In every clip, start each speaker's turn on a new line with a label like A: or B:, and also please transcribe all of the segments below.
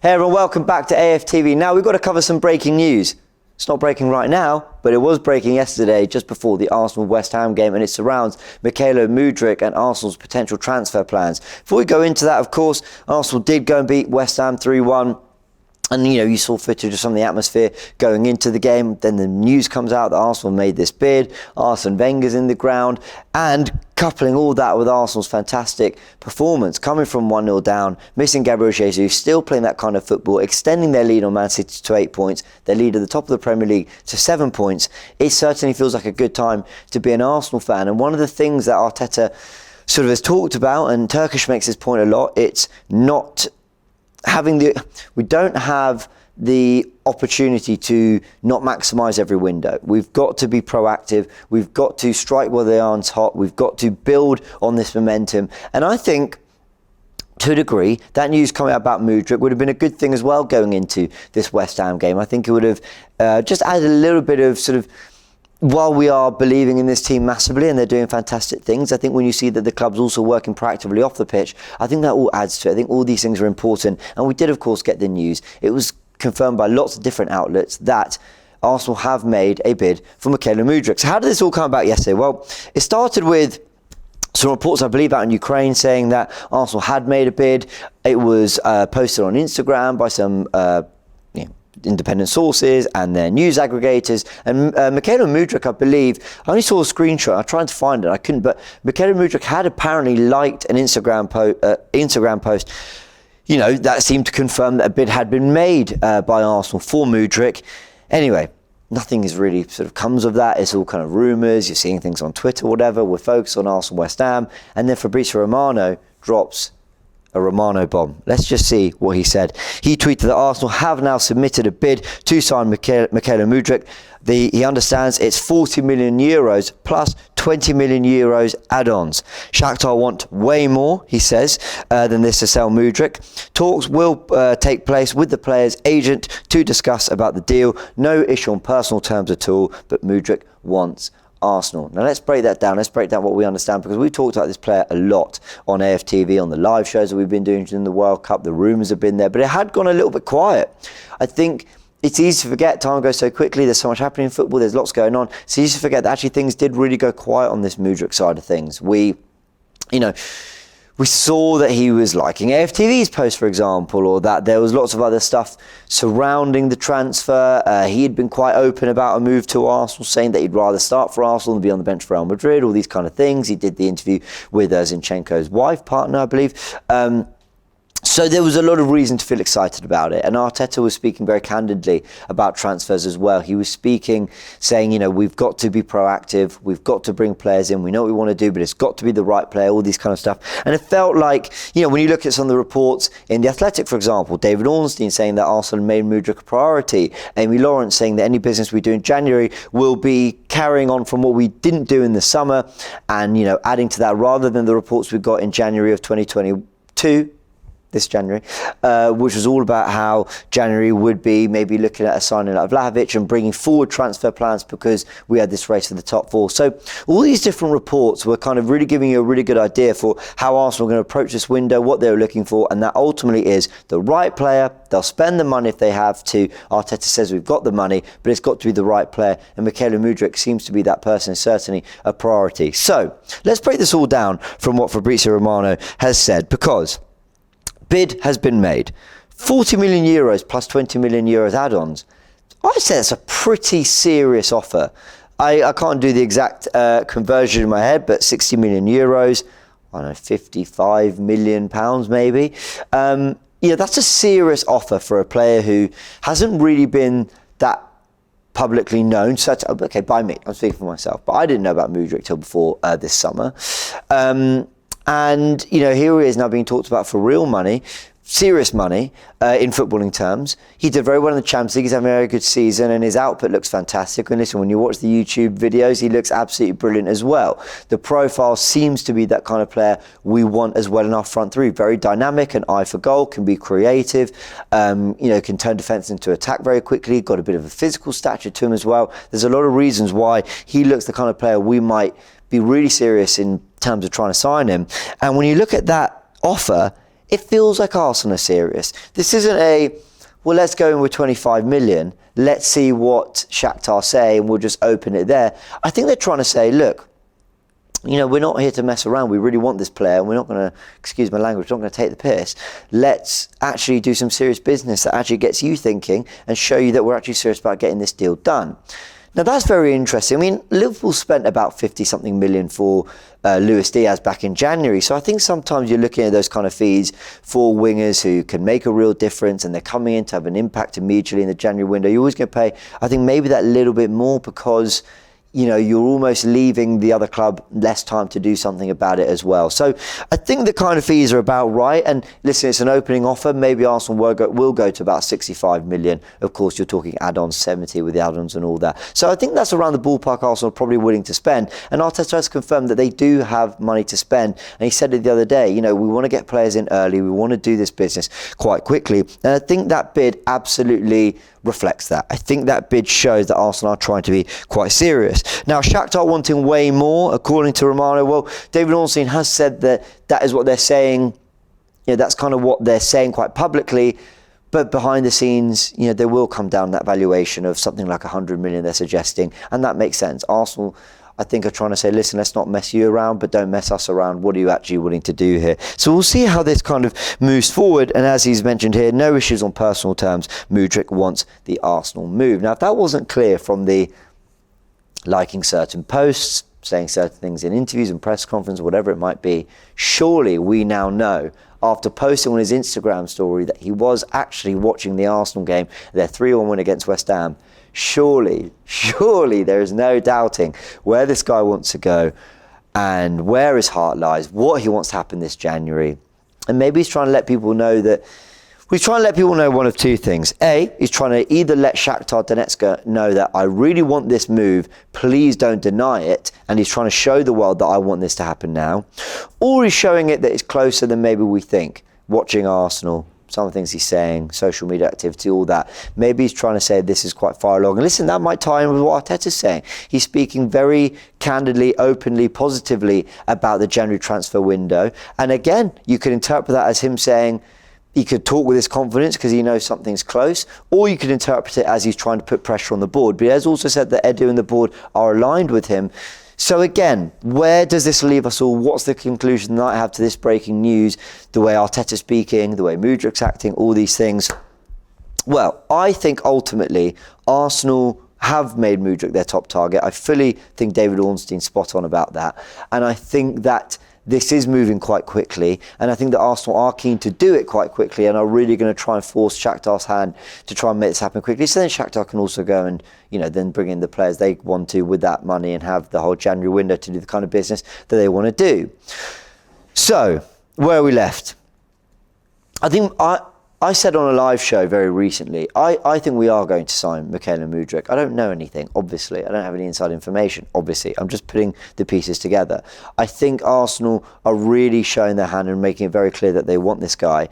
A: Hey everyone, welcome back to AFTV. Now we've got to cover some breaking news. It's not breaking right now, but it was breaking yesterday just before the Arsenal-West Ham game, and it surrounds Mudryk and Arsenal's potential transfer plans. Before we go into that, of course, Arsenal did go and beat West Ham 3-1. And, you saw footage of some of the atmosphere going into the game. Then the news comes out that Arsenal made this bid. Arsene Wenger's in the ground. And coupling all that with Arsenal's fantastic performance, coming from 1-0 down, missing Gabriel Jesus, still playing that kind of football, extending their lead on Man City to 8 points, their lead at the top of the Premier League to 7 points. It certainly feels like a good time to be an Arsenal fan. And one of the things that Arteta sort of has talked about, and Turkish makes this point a lot, it's not we don't have the opportunity to not maximise every window. We've got to be proactive. We've got to strike while the iron's hot. We've got to build on this momentum. And I think, to a degree, that news coming out about Mudryk would have been a good thing as well going into this West Ham game. I think it would have just added a little bit of sort of, while we are believing in this team massively and they're doing fantastic things, I think when you see that the club's also working proactively off the pitch, I think that all adds to it. I think all these things are important. And we did, of course, get the news. It was confirmed by lots of different outlets that Arsenal have made a bid for Mudryk. So how did this all come about yesterday? Well, it started with some reports, I believe, out in Ukraine saying that Arsenal had made a bid. It was posted on Instagram by some independent sources and their news aggregators, and Mudryk, I believe, I only saw a screenshot. I tried to find it, I couldn't, but Mudryk had apparently liked an Instagram post, that seemed to confirm that a bid had been made by Arsenal for Mudryk. Anyway, nothing is really sort of comes of that. It's all kind of rumours. You're seeing things on Twitter, whatever. We're focused on Arsenal West Ham, and then Fabrizio Romano drops a Romano bomb. Let's just see what he said. He tweeted that Arsenal have now submitted a bid to sign Mudryk. He understands it's 40 million euros plus 20 million euros add-ons. Shakhtar want way more, he says, than this to sell Mudryk. Talks will take place with the player's agent to discuss about the deal. No issue on personal terms at all, but Mudryk wants Arsenal. Now let's break that down. Let's break down what we understand, because we've talked about this player a lot on AFTV, on the live shows that we've been doing during the World Cup. The rumours have been there, but it had gone a little bit quiet. I think it's easy to forget. Time goes so quickly. There's so much happening in football. There's lots going on. It's easy to forget that actually things did really go quiet on this Mudryk side of things. We saw that he was liking AFTV's post, for example, or that there was lots of other stuff surrounding the transfer. He had been quite open about a move to Arsenal, saying that he'd rather start for Arsenal than be on the bench for Real Madrid, all these kind of things. He did the interview with Zinchenko's wife, partner, I believe. So there was a lot of reason to feel excited about it. And Arteta was speaking very candidly about transfers as well. He was speaking, saying, we've got to be proactive. We've got to bring players in. We know what we want to do, but it's got to be the right player, all these kind of stuff. And it felt like, when you look at some of the reports in The Athletic, for example, David Ornstein saying that Arsenal made Mudryk a priority. Amy Lawrence saying that any business we do in January will be carrying on from what we didn't do in the summer and, adding to that rather than the reports we got in January of 2022. This January, which was all about how January would be maybe looking at a signing of Vlahovic and bringing forward transfer plans because we had this race for the top four. So all these different reports were kind of really giving you a really good idea for how Arsenal are going to approach this window, what they were looking for, and that ultimately is the right player. They'll spend the money if they have to. Arteta says we've got the money, but it's got to be the right player, and Mudryk seems to be that person, certainly a priority. So let's break this all down from what Fabrizio Romano has said, because bid has been made. 40 million euros plus 20 million euros add-ons. I'd say that's a pretty serious offer. I can't do the exact conversion in my head, but 60 million euros, I don't know, 55 million pounds maybe. That's a serious offer for a player who hasn't really been that publicly known. So, okay, by me, I'm speaking for myself, but I didn't know about Mudryk till before this summer. And, here he is now being talked about for real money, serious money in footballing terms. He did very well in the Champions League. He's having a very good season and his output looks fantastic. And listen, when you watch the YouTube videos, he looks absolutely brilliant as well. The profile seems to be that kind of player we want as well in our front three. Very dynamic, an eye for goal, can be creative, can turn defence into attack very quickly, got a bit of a physical stature to him as well. There's a lot of reasons why he looks the kind of player we might be really serious in terms of trying to sign him. And when you look at that offer, it feels like Arsenal are serious. This isn't a, well, let's go in with 25 million. Let's see what Shakhtar say and we'll just open it there. I think they're trying to say, look, you know, we're not here to mess around. We really want this player and we're not going to, excuse my language, we're not going to take the piss. Let's actually do some serious business that actually gets you thinking and show you that we're actually serious about getting this deal done. Now, that's very interesting. I mean, Liverpool spent about 50-something million for Luis Diaz back in January. So I think sometimes you're looking at those kind of fees for wingers who can make a real difference and they're coming in to have an impact immediately in the January window. You're always going to pay, I think, maybe that little bit more because, you know, you're almost leaving the other club less time to do something about it as well. So I think the kind of fees are about right. And listen, it's an opening offer. Maybe Arsenal will go to about 65 million. Of course, you're talking add-ons, 70 with the add-ons and all that. So I think that's around the ballpark Arsenal are probably willing to spend. And Arteta has confirmed that they do have money to spend. And he said it the other day, you know, we want to get players in early. We want to do this business quite quickly. And I think that bid absolutely reflects that. I think that bid shows that Arsenal are trying to be quite serious. Now, Shakhtar wanting way more, according to Romano. Well, David Ornstein has said that that is what they're saying. You know, that's kind of what they're saying quite publicly. But behind the scenes, you know, they will come down that valuation of something like 100 million they're suggesting. And that makes sense. Arsenal, I think, are trying to say, listen, let's not mess you around, but don't mess us around. What are you actually willing to do here? So we'll see how this kind of moves forward. And as he's mentioned here, no issues on personal terms. Mudryk wants the Arsenal move. Now, if that wasn't clear from the liking certain posts, saying certain things in interviews and press conferences, whatever it might be, surely we now know, after posting on his Instagram story, that he was actually watching the Arsenal game, their 3-1 win against West Ham. Surely there is no doubting where this guy wants to go and where his heart lies, what he wants to happen this January. And maybe he's trying to let people know that, he's trying to let people know one of two things. A, he's trying to either let Shakhtar Donetsk know that I really want this move, please don't deny it, and he's trying to show the world that I want this to happen now. Or he's showing it that it's closer than maybe we think, watching Arsenal, some of the things he's saying, social media activity, all that. Maybe he's trying to say this is quite far along. And listen, that might tie in with what Arteta's saying. He's speaking very candidly, openly, positively about the January transfer window. And again, you could interpret that as him saying, he could talk with his confidence because he knows something's close, or you could interpret it as he's trying to put pressure on the board. But he has also said that Edu and the board are aligned with him. So again, where does this leave us all? What's the conclusion that I have to this breaking news? The way Arteta's speaking, the way Mudryk's acting, all these things. Well, I think ultimately Arsenal have made Mudryk their top target. I fully think David Ornstein's spot on about that. And I think that this is moving quite quickly, and I think that Arsenal are keen to do it quite quickly and are really going to try and force Shakhtar's hand to try and make this happen quickly. So then Shakhtar can also go and, you know, then bring in the players they want to with that money and have the whole January window to do the kind of business that they want to do. So, where are we left? I think I said on a live show very recently, I think we are going to sign Mykhailo Mudryk. I don't know anything, obviously. I don't have any inside information, obviously. I'm just putting the pieces together. I think Arsenal are really showing their hand and making it very clear that they want this guy.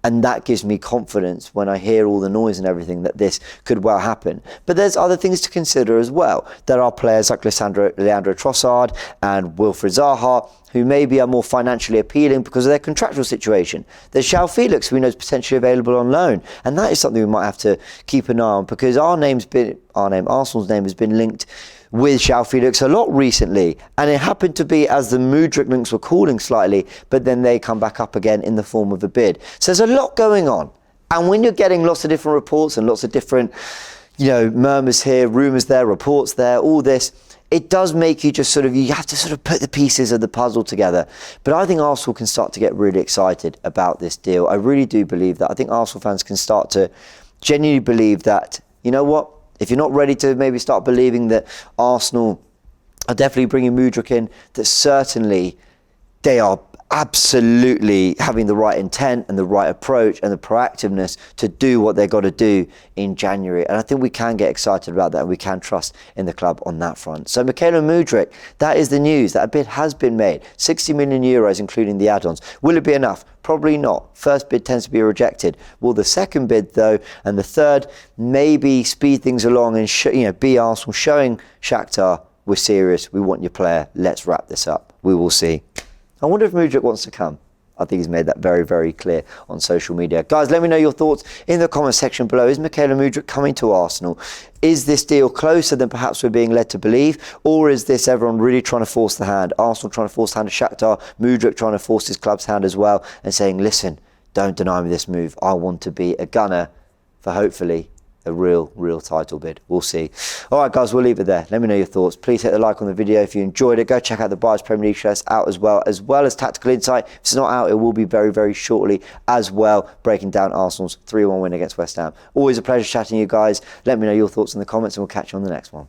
A: And that gives me confidence when I hear all the noise and everything that this could well happen. But there's other things to consider as well. There are players like Leandro Trossard and Wilfried Zaha who maybe are more financially appealing because of their contractual situation. There's João Felix, who we know is potentially available on loan. And that is something we might have to keep an eye on because Arsenal's name has been linked with João Felix a lot recently, and it happened to be as the Mudryk links were cooling slightly, but then they come back up again in the form of a bid. So there's a lot going on, and when you're getting lots of different reports and lots of different, you know, murmurs here, rumours there, reports there, all this, it does make you just you have to sort of put the pieces of the puzzle together. But I think Arsenal can start to get really excited about this deal. I really do believe that. I think Arsenal fans can start to genuinely believe that, you know what, if you're not ready to maybe start believing that Arsenal are definitely bringing Mudryk in, that certainly they are absolutely having the right intent and the right approach and the proactiveness to do what they've got to do in January. And I think we can get excited about that and we can trust in the club on that front. So Mykhailo Mudryk, that is the news. That bid has been made. 60 million euros, including the add-ons. Will it be enough? Probably not. First bid tends to be rejected. Will the second bid, though, and the third maybe speed things along and be Arsenal showing Shakhtar, we're serious, we want your player, let's wrap this up. We will see. I wonder if Mudryk wants to come. I think he's made that very, very clear on social media. Guys, let me know your thoughts in the comment section below. Is Mykhailo Mudryk coming to Arsenal? Is this deal closer than perhaps we're being led to believe? Or is this everyone really trying to force the hand? Arsenal trying to force the hand of Shakhtar, Mudryk trying to force his club's hand as well, and saying, listen, don't deny me this move. I want to be a gunner for hopefully a real title bid. We'll see. All right, guys, we'll leave it there. Let me know your thoughts. Please hit the like on the video if you enjoyed it. Go check out the Buyers Premier League shirts out as well as Tactical Insight. If it's not out, it will be very, very shortly as well, breaking down Arsenal's 3-1 win against West Ham. Always a pleasure chatting to you guys. Let me know your thoughts in the comments and we'll catch you on the next one.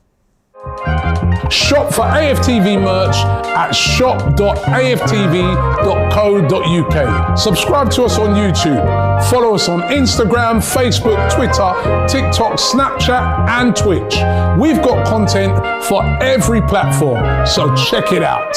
B: Shop for AFTV merch at shop.aftv.co.uk. Subscribe to us on YouTube. Follow us on Instagram, Facebook, Twitter, TikTok, Snapchat and Twitch. We've got content for every platform, so check it out.